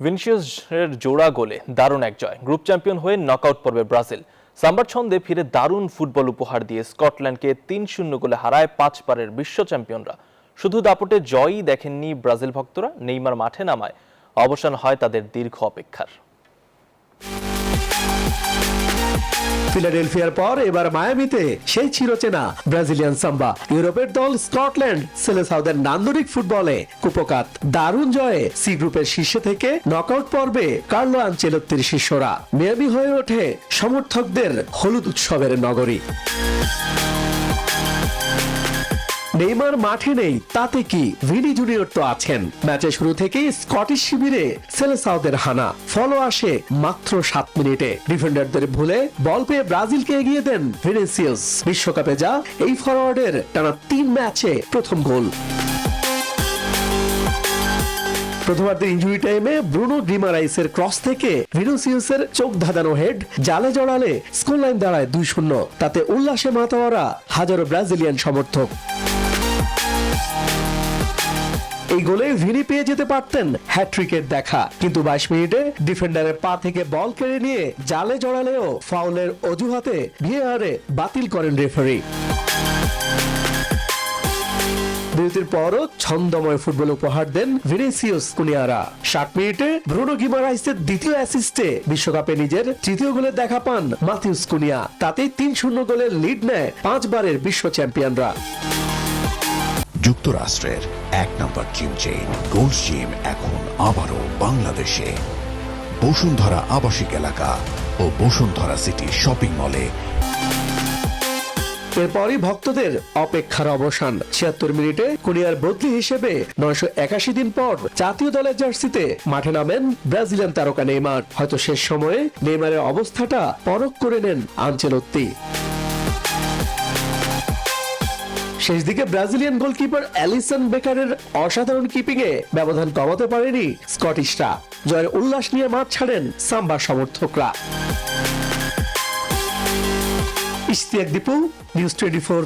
ভিনিসিয়াসের জোড়া গোলে দারুণ এক জয়। গ্রুপ চ্যাম্পিয়ন হয়ে নকআউট পর্বে ব্রাজিল। সাম্বার ছন্দে ফিরে দারুণ ফুটবল উপহার দিয়ে স্কটল্যান্ডকে ৩-০ গোলে হারায় ৫ বারের বিশ্ব চ্যাম্পিয়নরা। শুধু দাপটে জয়ই দেখেননি ব্রাজিল ভক্তরা, নেইমার মাঠে নামায় অবসান হয় তাদের দীর্ঘ অপেক্ষার। ফিলাডেলফিয়ার পর এবার মায়ামিতে সেই চিরচেনা ব্রাজিলিয়ান সাম্বা। ইউরোপের দল স্কটল্যান্ড সেলেসাউদের নান্দনিক ফুটবলে কুপোকাত। দারুণ জয়ে সি গ্রুপের শীর্ষে থেকে নকআউট পর্বে কার্লো আনচেলত্তির শিষ্যরা। মিয়ামি হয়ে ওঠে সমর্থকদের হলুদ উৎসবের নগরী। নেইমার মাঠে নেই তাতে কি, ভিনি জুনিয়র তো আছেন। ম্যাচের শুরু থেকেই স্কটিশ শিবিরে সেলেসাউদের হানা। ফলো আসে মাত্র 7 মিনিটে। ডিফেন্ডারদের ভুলে বল পেয়ে ব্রাজিলকে এগিয়ে দেন ভিনিসিয়াস। বিশ্বকাপে যা এই ফরওয়ার্ডের টানা 3 ম্যাচে প্রথম গোল। প্রথমার্ধের ইনজুরি টাইমে ব্রুনো গ্রিমারাইসের ক্রস থেকে ভিনিসিয়াসের চোখ ধাঁধানো হেড জালে জড়ালে স্কোর লাইন দাঁড়ায় 2-0। তাতে উল্লাসে মাতোয়ারা হাজারো ব্রাজিলিয়ান সমর্থক। এই গোলে ভিনি পেয়ে যেতে পারতেন হ্যাট্রিকের দেখা, কিন্তু 22 মিনিটে ডিফেন্ডারের পা থেকে বল কেড়ে নিয়ে জালে জড়ালেও ফাউলের অজুহাতে ভিএআরে বাতিল করেন রেফারি। বিরতির পরও ছন্দময় ফুটবল উপহার দেন ভিনিসিয়াস কুনিয়ারা। 60 মিনিটে ব্রুনো গিমারাইসের দ্বিতীয় অ্যাসিস্টে বিশ্বকাপে নিজের তৃতীয় গোলের দেখা পান মাথিউস কুনিয়া। তাতেই 3-0 গোলের লিড নেয় 5 বারের বিশ্ব চ্যাম্পিয়নরা। যুক্তরাষ্ট্রের 1 নম্বর জিম চেইন গোল্ড জিম এখন আবারও বাংলাদেশে। বসুন্ধরা আবাসিক এলাকা ও বসুন্ধরা সিটি শপিং মলে। এরপরই ভক্তদের অপেক্ষার অবসান। 76 মিনিটে কুনিয়ার বদলি হিসেবে 981 দিন পর জাতীয় দলের জার্সিতে মাঠে নামেন ব্রাজিলিয়ান তারকা নেইমার। হয়তো শেষ সময়ে নেইমারের অবস্থাটা পরখ করে নেন আনচেলত্তি। শেষ দিকে ব্রাজিলিয়ান গোলকিপার অ্যালিসন বেকারের অসাধারণ কিপিং এ ব্যবধান কমাতে পারেনি স্কটিশরা। জয়ের উল্লাস নিয়ে মাঠ ছাড়েন সাম্বার সমর্থকরা। ইশতিয়াক দীপু, নিউজ 24।